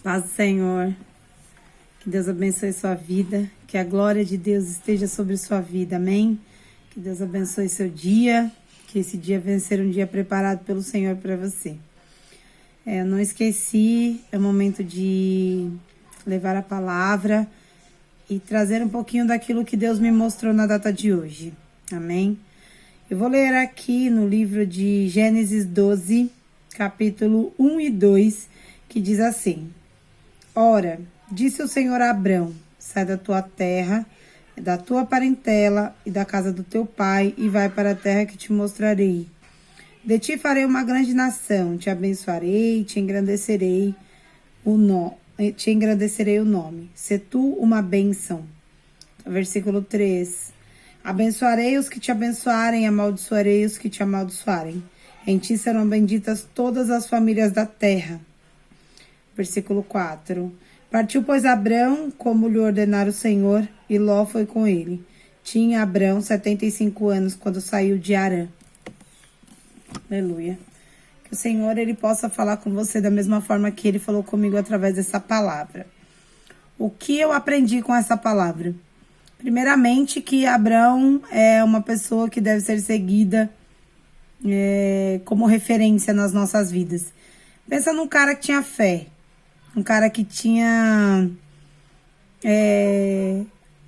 Paz do Senhor, que Deus abençoe sua vida, que a glória de Deus esteja sobre sua vida, amém? Que Deus abençoe seu dia, que esse dia venha ser um dia preparado pelo Senhor para você. Eu não esqueci, é o momento de levar a palavra e trazer um pouquinho daquilo que Deus me mostrou na data de hoje, amém? Eu vou ler aqui no livro de Gênesis 12, capítulo 1 e 2, que diz assim: Ora, disse o Senhor a Abrão, sai da tua terra, da tua parentela e da casa do teu pai, e vai para a terra que te mostrarei. De ti farei uma grande nação, te abençoarei, te engrandecerei o nome. Se tu uma bênção. Versículo 3. Abençoarei os que te abençoarem, amaldiçoarei os que te amaldiçoarem. Em ti serão benditas todas as famílias da terra. Versículo 4. Partiu, pois, Abrão, como lhe ordenara o Senhor, e Ló foi com ele. Tinha Abrão 75 anos quando saiu de Harã. Aleluia. Que o Senhor, ele possa falar com você da mesma forma que ele falou comigo através dessa palavra. O que eu aprendi com essa palavra? Primeiramente, que Abrão é uma pessoa que deve ser seguida como referência nas nossas vidas. Pensa num cara que tinha fé. Um cara que tinha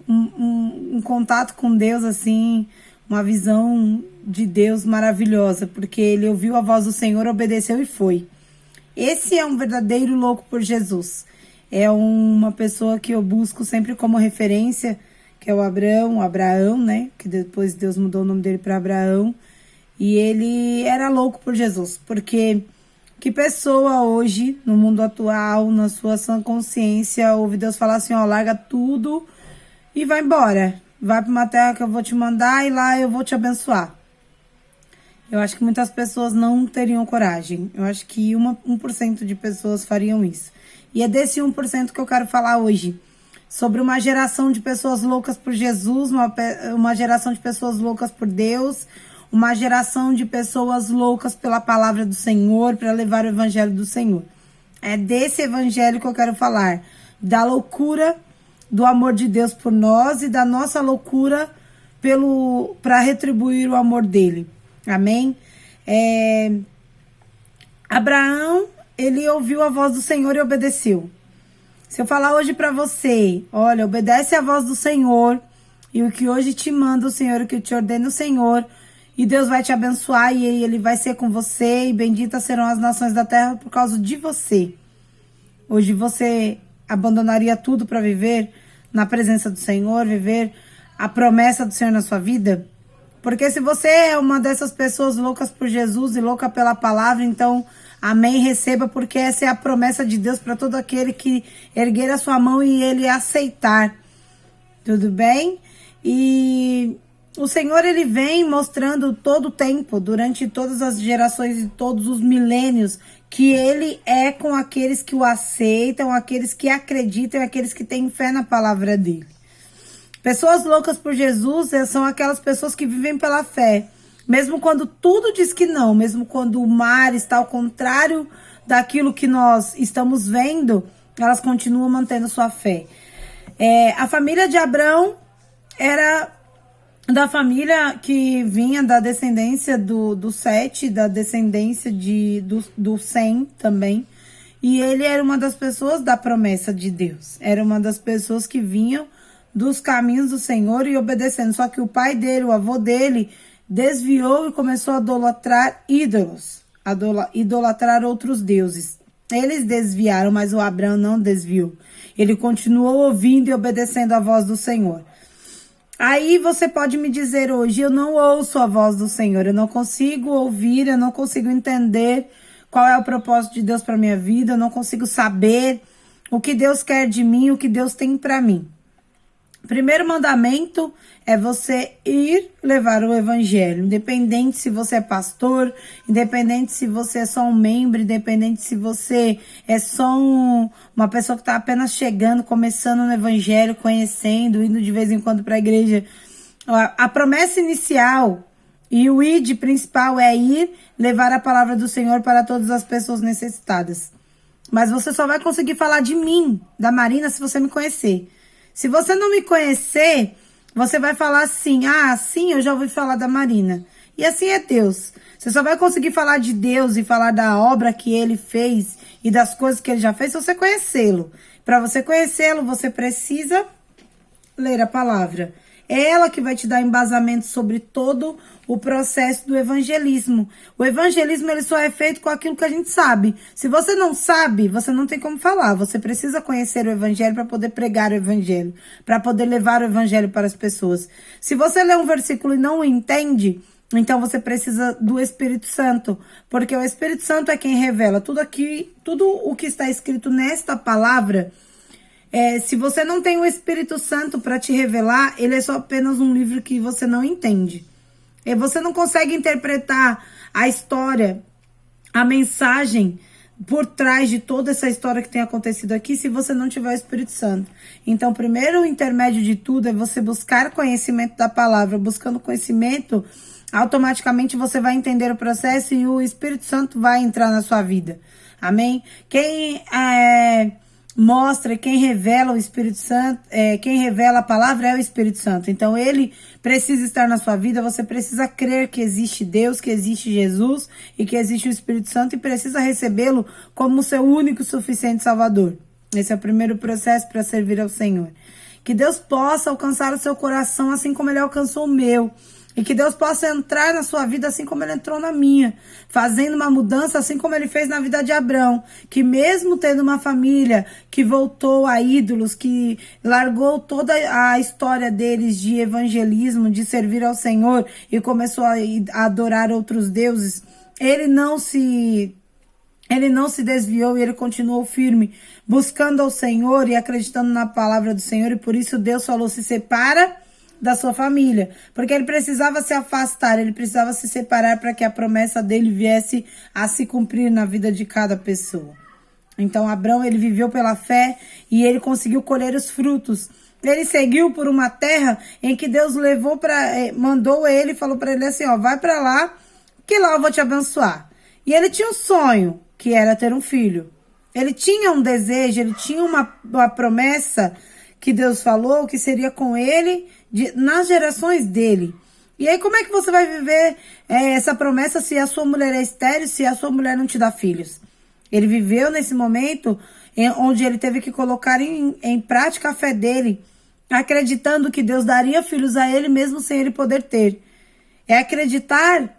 um contato com Deus, assim, uma visão de Deus maravilhosa, porque ele ouviu a voz do Senhor, obedeceu e foi. Esse é um verdadeiro louco por Jesus. É uma pessoa que eu busco sempre como referência, que é o Abraão, né? Que depois Deus mudou o nome dele para Abraão. E ele era louco por Jesus, porque que pessoa hoje, no mundo atual, na sua sã consciência, ouve Deus falar assim, ó, larga tudo e vai embora. Vai para uma terra que eu vou te mandar e lá eu vou te abençoar. Eu acho que muitas pessoas não teriam coragem. Eu acho que 1% de pessoas fariam isso. E é desse 1% que eu quero falar hoje. Sobre uma geração de pessoas loucas por Jesus, uma geração de pessoas loucas por Deus, uma geração de pessoas loucas pela palavra do Senhor, para levar o evangelho do Senhor. É desse evangelho que eu quero falar. Da loucura do amor de Deus por nós e da nossa loucura para retribuir o amor dele. Amém? Abraão, ele ouviu a voz do Senhor e obedeceu. Se eu falar hoje para você, olha, obedece a voz do Senhor, e o que hoje te manda o Senhor, o que te ordena o Senhor, e Deus vai te abençoar, e ele vai ser com você, e benditas serão as nações da terra por causa de você. Hoje você abandonaria tudo para viver na presença do Senhor, viver a promessa do Senhor na sua vida? Porque se você é uma dessas pessoas loucas por Jesus e louca pela palavra, então, amém, receba, porque essa é a promessa de Deus para todo aquele que erguer a sua mão e ele aceitar. Tudo bem? E o Senhor, ele vem mostrando todo o tempo, durante todas as gerações e todos os milênios, que ele é com aqueles que o aceitam, aqueles que acreditam e aqueles que têm fé na palavra dele. Pessoas loucas por Jesus são aquelas pessoas que vivem pela fé. Mesmo quando tudo diz que não, mesmo quando o mar está ao contrário daquilo que nós estamos vendo, elas continuam mantendo sua fé. A família de Abrão era da família que vinha da descendência do Sete, da descendência do Sem também. E ele era uma das pessoas da promessa de Deus. Era uma das pessoas que vinham dos caminhos do Senhor e obedecendo. Só que o pai dele, o avô dele, desviou e começou a idolatrar ídolos, idolatrar outros deuses. Eles desviaram, mas o Abraão não desviou. Ele continuou ouvindo e obedecendo a voz do Senhor. Aí você pode me dizer hoje, eu não ouço a voz do Senhor, eu não consigo ouvir, eu não consigo entender qual é o propósito de Deus para minha vida, eu não consigo saber o que Deus quer de mim, o que Deus tem para mim. Primeiro mandamento é você ir levar o evangelho, independente se você é pastor, independente se você é só um membro, independente se você é só uma pessoa que está apenas chegando, começando no evangelho, conhecendo, indo de vez em quando para a igreja. A promessa inicial e o id principal é ir levar a palavra do Senhor para todas as pessoas necessitadas. Mas você só vai conseguir falar de mim, da Marina, se você me conhecer. Se você não me conhecer, você vai falar assim, sim, eu já ouvi falar da Marina. E assim é Deus. Você só vai conseguir falar de Deus e falar da obra que Ele fez e das coisas que Ele já fez se você conhecê-lo. Para você conhecê-lo, você precisa ler a palavra. É ela que vai te dar embasamento sobre todo o processo do evangelismo. O evangelismo ele só é feito com aquilo que a gente sabe. Se você não sabe, você não tem como falar. Você precisa conhecer o evangelho para poder pregar o evangelho, para poder levar o evangelho para as pessoas. Se você lê um versículo e não o entende, então você precisa do Espírito Santo, porque o Espírito Santo é quem revela tudo o que está escrito nesta palavra. Se você não tem o Espírito Santo para te revelar, ele é só apenas um livro que você não entende. E você não consegue interpretar a história, a mensagem por trás de toda essa história que tem acontecido aqui se você não tiver o Espírito Santo. Então, o primeiro intermédio de tudo é você buscar conhecimento da palavra. Buscando conhecimento, automaticamente você vai entender o processo e o Espírito Santo vai entrar na sua vida. Amém? Quem mostra, quem revela o Espírito Santo, quem revela a palavra é o Espírito Santo. Então, ele precisa estar na sua vida, você precisa crer que existe Deus, que existe Jesus e que existe o Espírito Santo e precisa recebê-lo como seu único e suficiente Salvador. Esse é o primeiro processo para servir ao Senhor. Que Deus possa alcançar o seu coração assim como ele alcançou o meu. E que Deus possa entrar na sua vida assim como ele entrou na minha, fazendo uma mudança assim como ele fez na vida de Abrão, que mesmo tendo uma família que voltou a ídolos, que largou toda a história deles de evangelismo, de servir ao Senhor e começou a adorar outros deuses, ele não se desviou e ele continuou firme, buscando ao Senhor e acreditando na palavra do Senhor, e por isso Deus falou: se separa da sua família, porque ele precisava se afastar, ele precisava se separar para que a promessa dele viesse a se cumprir na vida de cada pessoa. Então Abrão, ele viveu pela fé e ele conseguiu colher os frutos. Ele seguiu por uma terra em que Deus mandou ele e falou para ele assim, vai para lá, que lá eu vou te abençoar. E ele tinha um sonho, que era ter um filho. Ele tinha um desejo, ele tinha uma promessa que Deus falou que seria com ele nas gerações dele. E aí como é que você vai viver essa promessa se a sua mulher é estéril, se a sua mulher não te dá filhos? Ele viveu nesse momento onde ele teve que colocar em prática a fé dele, acreditando que Deus daria filhos a ele mesmo sem ele poder ter. É acreditar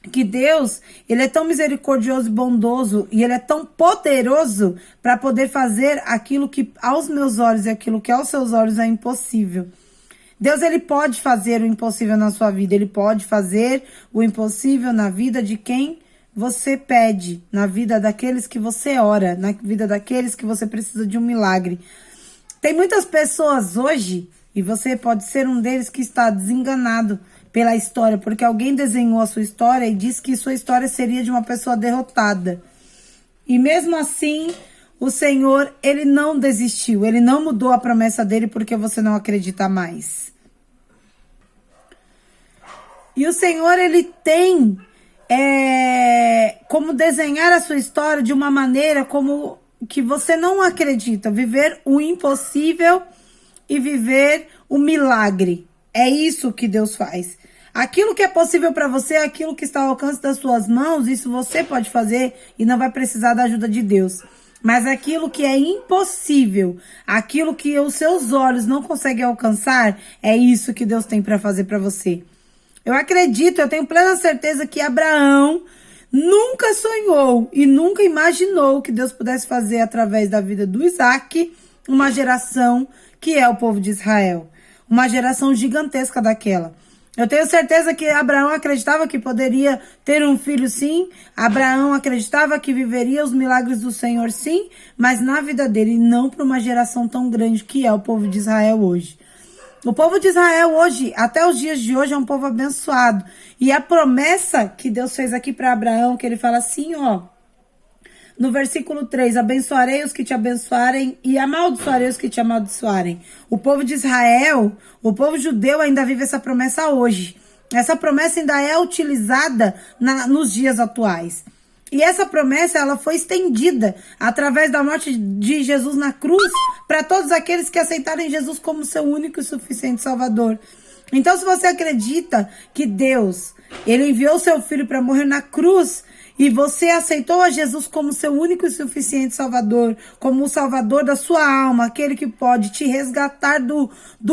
que Deus, ele é tão misericordioso e bondoso e ele é tão poderoso para poder fazer aquilo que aos meus olhos e aquilo que aos seus olhos é impossível. Deus, ele pode fazer o impossível na sua vida, ele pode fazer o impossível na vida de quem você pede, na vida daqueles que você ora, na vida daqueles que você precisa de um milagre. Tem muitas pessoas hoje, e você pode ser um deles, que está desenganado pela história, porque alguém desenhou a sua história e disse que sua história seria de uma pessoa derrotada. E mesmo assim, o Senhor, ele não desistiu, ele não mudou a promessa dele porque você não acredita mais. E o Senhor, ele tem como desenhar a sua história de uma maneira como que você não acredita, viver o impossível e viver o milagre. É isso que Deus faz. Aquilo que é possível para você, aquilo que está ao alcance das suas mãos, isso você pode fazer e não vai precisar da ajuda de Deus. Mas aquilo que é impossível, aquilo que os seus olhos não conseguem alcançar, é isso que Deus tem para fazer para você. Eu acredito, eu tenho plena certeza que Abraão nunca sonhou e nunca imaginou que Deus pudesse fazer através da vida do Isaac uma geração que é o povo de Israel. Uma geração gigantesca daquela. Eu tenho certeza que Abraão acreditava que poderia ter um filho, sim. Abraão acreditava que viveria os milagres do Senhor, sim. Mas na vida dele, não para uma geração tão grande que é o povo de Israel hoje. O povo de Israel hoje, até os dias de hoje, é um povo abençoado. E a promessa que Deus fez aqui para Abraão, que ele fala assim, no versículo 3, abençoarei os que te abençoarem e amaldiçoarei os que te amaldiçoarem. O povo de Israel, o povo judeu ainda vive essa promessa hoje. Essa promessa ainda é utilizada nos dias atuais. E essa promessa, ela foi estendida através da morte de Jesus na cruz para todos aqueles que aceitarem Jesus como seu único e suficiente Salvador. Então, se você acredita que Deus, ele enviou seu filho para morrer na cruz e você aceitou a Jesus como seu único e suficiente Salvador, como o Salvador da sua alma, aquele que pode te resgatar do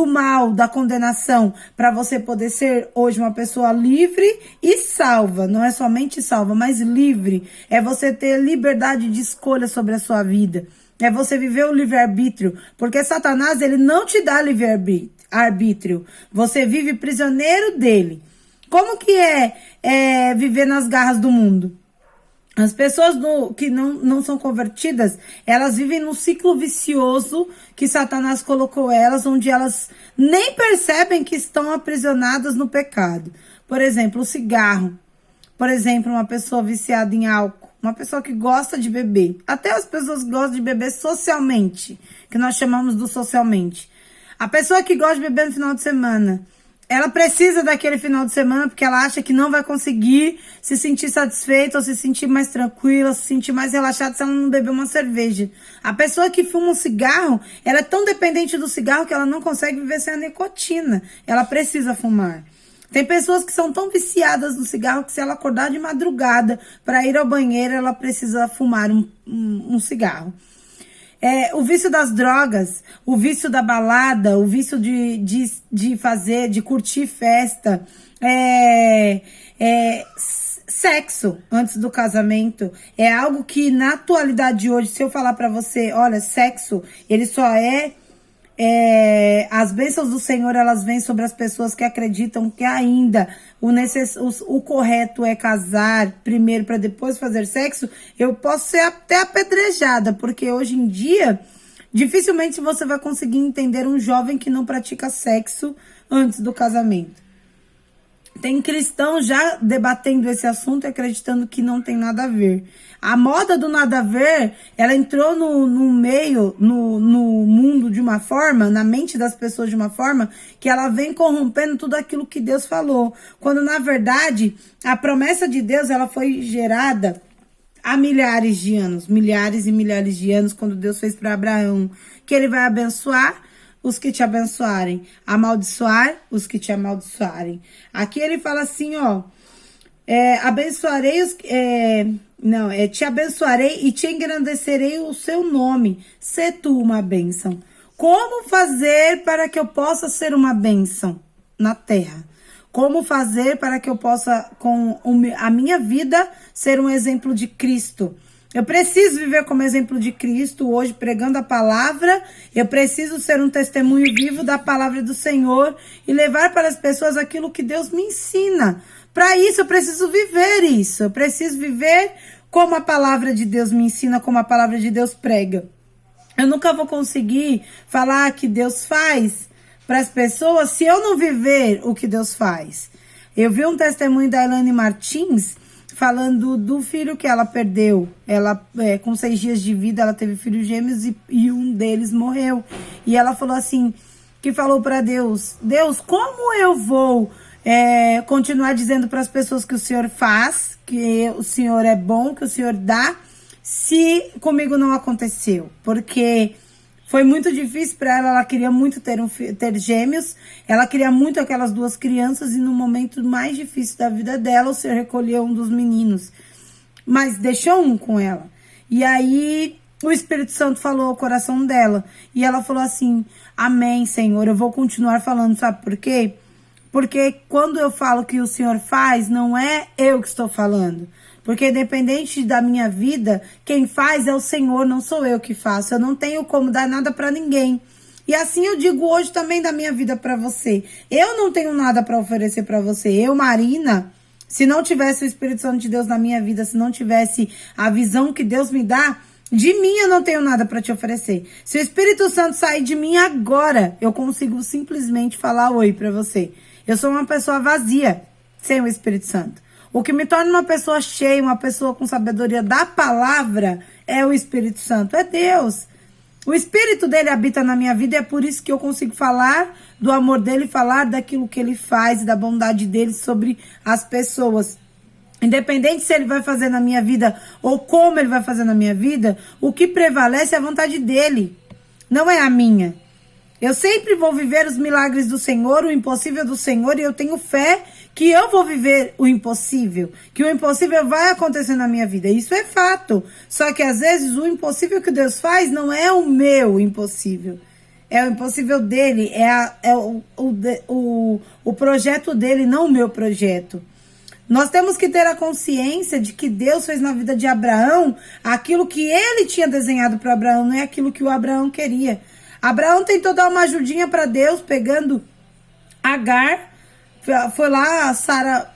mal, da condenação, para você poder ser hoje uma pessoa livre e salva. Não é somente salva, mas livre. É você ter liberdade de escolha sobre a sua vida. É você viver o livre-arbítrio, porque Satanás, ele não te dá livre-arbítrio. Você vive prisioneiro dele. Como que é viver nas garras do mundo? As pessoas que não são convertidas, elas vivem num ciclo vicioso que Satanás colocou elas, onde elas nem percebem que estão aprisionadas no pecado. Por exemplo, o cigarro. Por exemplo, uma pessoa viciada em álcool. Uma pessoa que gosta de beber. Até as pessoas que gostam de beber socialmente, que nós chamamos do socialmente. A pessoa que gosta de beber no final de semana, ela precisa daquele final de semana porque ela acha que não vai conseguir se sentir satisfeita ou se sentir mais tranquila, se sentir mais relaxada se ela não beber uma cerveja. A pessoa que fuma um cigarro, ela é tão dependente do cigarro que ela não consegue viver sem a nicotina. Ela precisa fumar. Tem pessoas que são tão viciadas no cigarro que se ela acordar de madrugada para ir ao banheiro, ela precisa fumar um cigarro. O vício das drogas, o vício da balada, o vício de curtir festa, sexo antes do casamento, é algo que na atualidade de hoje, se eu falar pra você, olha, sexo, ele só as bênçãos do Senhor, elas vêm sobre as pessoas que acreditam que ainda o correto é casar primeiro para depois fazer sexo. Eu posso ser até apedrejada, porque hoje em dia dificilmente você vai conseguir entender um jovem que não pratica sexo antes do casamento. Tem cristãos já debatendo esse assunto e acreditando que não tem nada a ver. A moda do nada a ver, ela entrou no mundo de uma forma, na mente das pessoas de uma forma, que ela vem corrompendo tudo aquilo que Deus falou. Quando, na verdade, a promessa de Deus, ela foi gerada há milhares e milhares de anos, quando Deus fez para Abraão, que ele vai abençoar os que te abençoarem, amaldiçoar os que te amaldiçoarem. Aqui ele fala assim, ó, te abençoarei e te engrandecerei o seu nome, sê tu uma bênção. Como fazer para que eu possa ser uma bênção na terra? Como fazer para que eu possa, com a minha vida, ser um exemplo de Cristo? Eu preciso viver como exemplo de Cristo hoje, pregando a palavra. Eu preciso ser um testemunho vivo da palavra do Senhor e levar para as pessoas aquilo que Deus me ensina. Para isso, eu preciso viver isso. Eu preciso viver como a palavra de Deus me ensina, como a palavra de Deus prega. Eu nunca vou conseguir falar que Deus faz para as pessoas se eu não viver o que Deus faz. Eu vi um testemunho da Elaine Martins falando do filho que ela perdeu. Ela, com 6 dias de vida, ela teve filhos gêmeos e um deles morreu. E ela falou assim, que falou para Deus, Deus, como eu vou continuar dizendo para as pessoas que o Senhor faz, que o Senhor é bom, que o Senhor dá, se comigo não aconteceu? Porque foi muito difícil para ela, ela queria muito ter gêmeos, ela queria muito aquelas 2 crianças e no momento mais difícil da vida dela, o Senhor recolheu um dos meninos, mas deixou um com ela. E aí o Espírito Santo falou ao coração dela e ela falou assim, amém, Senhor, eu vou continuar falando, sabe por quê? Porque quando eu falo que o Senhor faz, não é eu que estou falando. Porque independente da minha vida, quem faz é o Senhor, não sou eu que faço. Eu não tenho como dar nada para ninguém. E assim eu digo hoje também da minha vida para você. Eu não tenho nada para oferecer para você. Eu, Marina, se não tivesse o Espírito Santo de Deus na minha vida, se não tivesse a visão que Deus me dá, de mim eu não tenho nada para te oferecer. Se o Espírito Santo sair de mim agora, eu consigo simplesmente falar oi para você. Eu sou uma pessoa vazia sem o Espírito Santo. O que me torna uma pessoa cheia, uma pessoa com sabedoria da palavra, é o Espírito Santo, é Deus. O Espírito dele habita na minha vida e é por isso que eu consigo falar do amor dele, falar daquilo que ele faz, da bondade dele sobre as pessoas. Independente se ele vai fazer na minha vida ou como ele vai fazer na minha vida, o que prevalece é a vontade dele, não é a minha. Eu sempre vou viver os milagres do Senhor, o impossível do Senhor, e eu tenho fé que eu vou viver o impossível, que o impossível vai acontecer na minha vida. Isso é fato. Só que às vezes o impossível que Deus faz não é o meu impossível. É o impossível dele, o projeto dele, não o meu projeto. Nós temos que ter a consciência de que Deus fez na vida de Abraão aquilo que ele tinha desenhado para Abraão, não é aquilo que o Abraão queria. Abraão tentou dar uma ajudinha para Deus, pegando Agar. Foi lá, Sara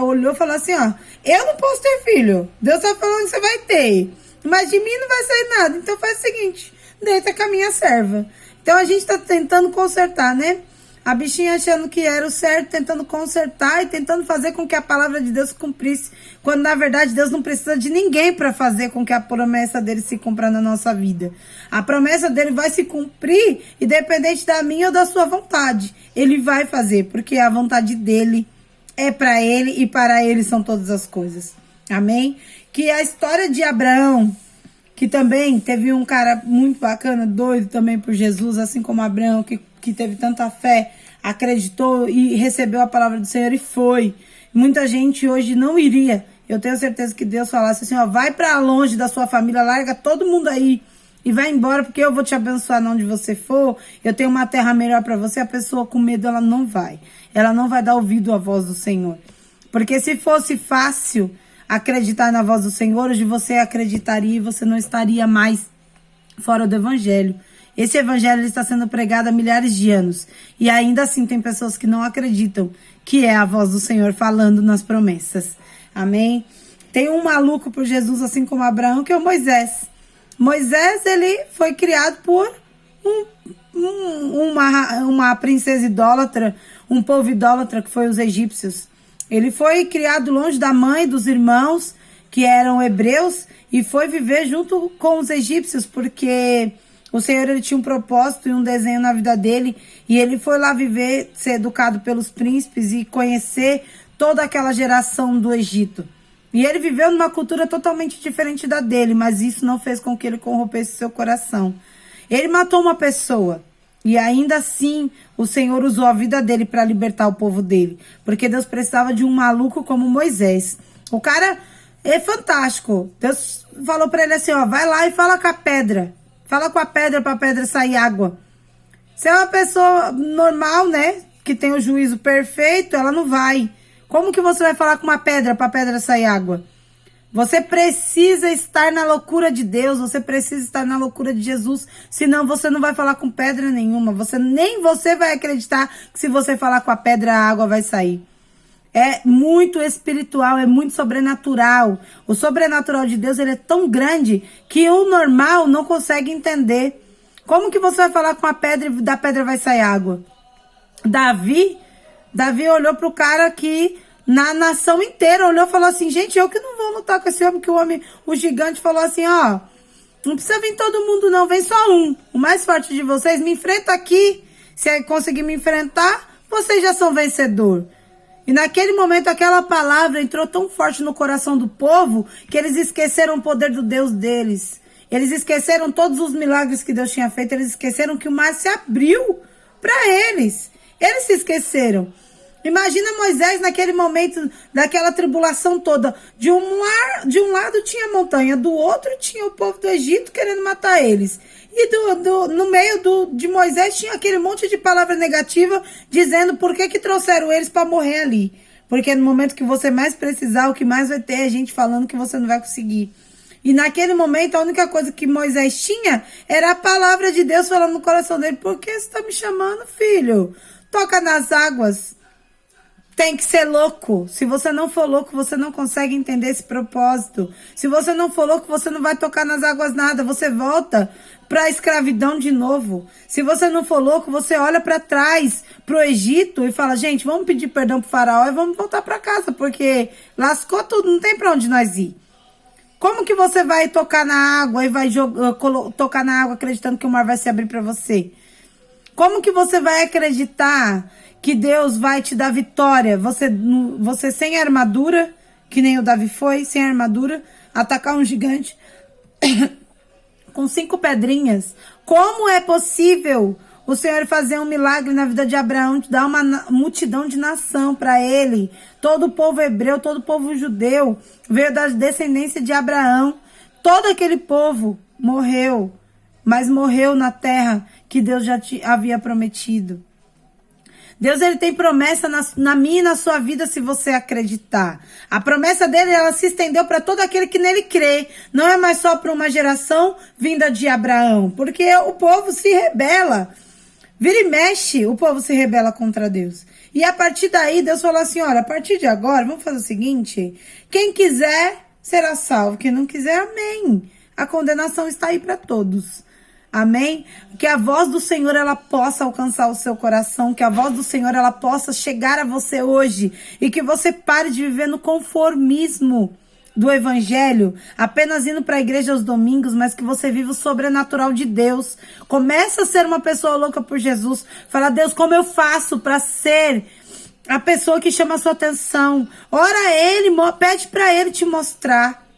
olhou e falou assim, ó, eu não posso ter filho. Deus tá falando que você vai ter, mas de mim não vai sair nada. Então faz o seguinte, deita com a minha serva. Então a gente tá tentando consertar, né? A bichinha achando que era o certo, tentando consertar e tentando fazer com que a palavra de Deus se cumprisse. Quando, na verdade, Deus não precisa de ninguém para fazer com que a promessa dele se cumpra na nossa vida. A promessa dele vai se cumprir, independente da minha ou da sua vontade. Ele vai fazer, porque a vontade dele é para ele e para ele são todas as coisas. Amém? Que a história de Abraão, que também teve um cara muito bacana, doido também por Jesus, assim como Abraão, que teve tanta fé, acreditou e recebeu a palavra do Senhor e foi. Muita gente hoje não iria. Eu tenho certeza que Deus falasse assim, ó, vai para longe da sua família, larga todo mundo aí e vai embora, porque eu vou te abençoar onde você for, eu tenho uma terra melhor para você. A pessoa com medo, ela não vai. Ela não vai dar ouvido à voz do Senhor. Porque se fosse fácil acreditar na voz do Senhor, hoje você acreditaria e você não estaria mais fora do evangelho. Esse evangelho está sendo pregado há milhares de anos. E ainda assim tem pessoas que não acreditam que é a voz do Senhor falando nas promessas. Amém? Tem um maluco por Jesus, assim como Abraão, que é o Moisés. Moisés, ele foi criado por uma princesa idólatra, um povo idólatra que foi os egípcios. Ele foi criado longe da mãe, dos irmãos, que eram hebreus, e foi viver junto com os egípcios, porque o Senhor, ele tinha um propósito e um desenho na vida dele, e ele foi lá viver, ser educado pelos príncipes e conhecer toda aquela geração do Egito. E ele viveu numa cultura totalmente diferente da dele, mas isso não fez com que ele corrompesse seu coração. Ele matou uma pessoa, e ainda assim o Senhor usou a vida dele para libertar o povo dele, porque Deus precisava de um maluco como Moisés. O cara é fantástico. Deus falou para ele assim, ó, vai lá e fala com a pedra. Fala com a pedra para a pedra sair água. Se é uma pessoa normal, né, que tem o juízo perfeito, ela não vai. Como que você vai falar com uma pedra para a pedra sair água? Você precisa estar na loucura de Deus, você precisa estar na loucura de Jesus, senão você não vai falar com pedra nenhuma. Nem você vai acreditar que se você falar com a pedra, a água vai sair. É muito espiritual, é muito sobrenatural. O sobrenatural de Deus, ele é tão grande que o normal não consegue entender. Como que você vai falar com a pedra e da pedra vai sair água? Davi olhou para o cara que na nação inteira olhou e falou assim, gente, eu que não vou lutar com esse homem, que o gigante falou assim, ó, não precisa vir todo mundo não, vem só um. O mais forte de vocês, me enfrenta aqui. Se conseguir me enfrentar, vocês já são vencedor. E naquele momento, aquela palavra entrou tão forte no coração do povo que eles esqueceram o poder do Deus deles. Eles esqueceram todos os milagres que Deus tinha feito. Eles esqueceram que o mar se abriu para eles. Eles se esqueceram. Imagina Moisés naquele momento, daquela tribulação toda. De um lado tinha a montanha, do outro tinha o povo do Egito querendo matar eles. E no meio de Moisés tinha aquele monte de palavra negativa dizendo por que trouxeram eles para morrer ali. Porque no momento que você mais precisar, o que mais vai ter é gente falando que você não vai conseguir. E naquele momento, a única coisa que Moisés tinha era a palavra de Deus falando no coração dele. Por que você está me chamando, filho? Toca nas águas. Tem que ser louco. Se você não for louco, você não consegue entender esse propósito. Se você não for louco, você não vai tocar nas águas nada. Você volta para a escravidão de novo. Se você não for louco, você olha para trás, para o Egito e fala, gente, vamos pedir perdão para o faraó e vamos voltar para casa, porque lascou tudo, não tem para onde nós ir. Como que você vai tocar na água e vai tocar na água acreditando que o mar vai se abrir para você? Como que você vai acreditar que Deus vai te dar vitória? Você sem armadura, que nem o Davi foi, sem armadura, atacar um gigante com 5 pedrinhas. Como é possível o Senhor fazer um milagre na vida de Abraão, de dar uma multidão de nação para ele? Todo o povo hebreu, todo o povo judeu veio da descendência de Abraão. Todo aquele povo morreu, mas morreu na terra que Deus já havia prometido. Deus, ele tem promessa na minha e na sua vida, se você acreditar. A promessa dele, ela se estendeu para todo aquele que nele crê. Não é mais só para uma geração vinda de Abraão, porque o povo se rebela. Vira e mexe, o povo se rebela contra Deus. E a partir daí, Deus falou assim, olha, a partir de agora, vamos fazer o seguinte, quem quiser será salvo, quem não quiser, amém. A condenação está aí para todos. Amém? Que a voz do Senhor, ela possa alcançar o seu coração, que a voz do Senhor, ela possa chegar a você hoje e que você pare de viver no conformismo do evangelho, apenas indo para a igreja aos domingos, mas que você viva o sobrenatural de Deus. Começa a ser uma pessoa louca por Jesus. Fala, Deus, como eu faço para ser a pessoa que chama a sua atenção? Ora a Ele, pede para Ele te mostrar.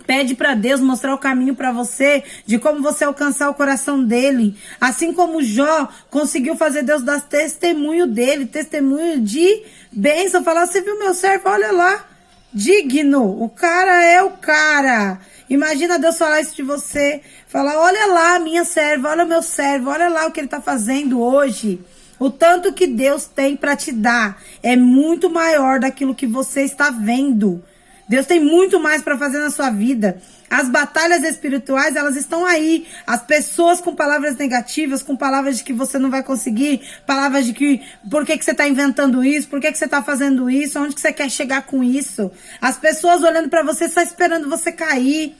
Pede para Deus mostrar o caminho para você, de como você alcançar o coração dele. Assim como Jó conseguiu fazer Deus dar testemunho dele, testemunho de bênção. Falar, você viu meu servo? Olha lá, digno, o cara é o cara. Imagina Deus falar isso de você. Falar, olha lá minha serva, olha meu servo, olha lá o que ele está fazendo hoje. O tanto que Deus tem para te dar é muito maior daquilo que você está vendo. Deus tem muito mais para fazer na sua vida. As batalhas espirituais, elas estão aí. As pessoas com palavras negativas, com palavras de que você não vai conseguir, palavras de que, por que você está inventando isso, por que você está fazendo isso, onde que você quer chegar com isso. As pessoas olhando para você, só esperando você cair.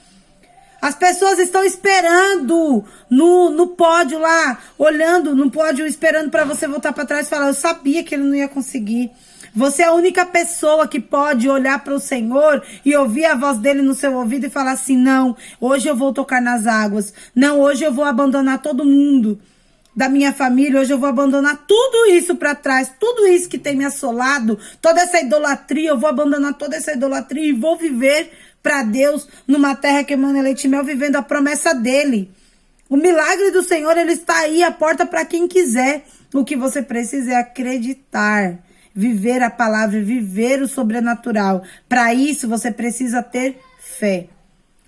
As pessoas estão esperando no pódio lá, olhando no pódio, esperando para você voltar para trás e falar, eu sabia que ele não ia conseguir. Você é a única pessoa que pode olhar para o Senhor e ouvir a voz dele no seu ouvido e falar assim, não, hoje eu vou tocar nas águas. Não, hoje eu vou abandonar todo mundo da minha família. Hoje eu vou abandonar tudo isso para trás. Tudo isso que tem me assolado, toda essa idolatria. Eu vou abandonar toda essa idolatria e vou viver para Deus numa terra que emana leite e mel, vivendo a promessa dele. O milagre do Senhor, ele está aí, a porta para quem quiser. O que você precisa é acreditar. Viver a palavra, viver o sobrenatural. Para isso, você precisa ter fé.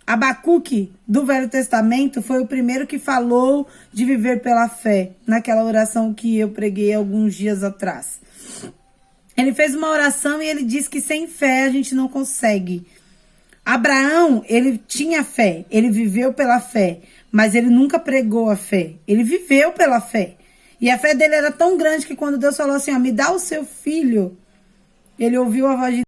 Abacuque, do Velho Testamento, foi o primeiro que falou de viver pela fé, naquela oração que eu preguei alguns dias atrás. Ele fez uma oração e ele disse que sem fé a gente não consegue. Abraão, ele tinha fé, ele viveu pela fé, mas ele nunca pregou a fé, ele viveu pela fé. E a fé dele era tão grande que quando Deus falou assim, ó, me dá o seu filho, ele ouviu a voz de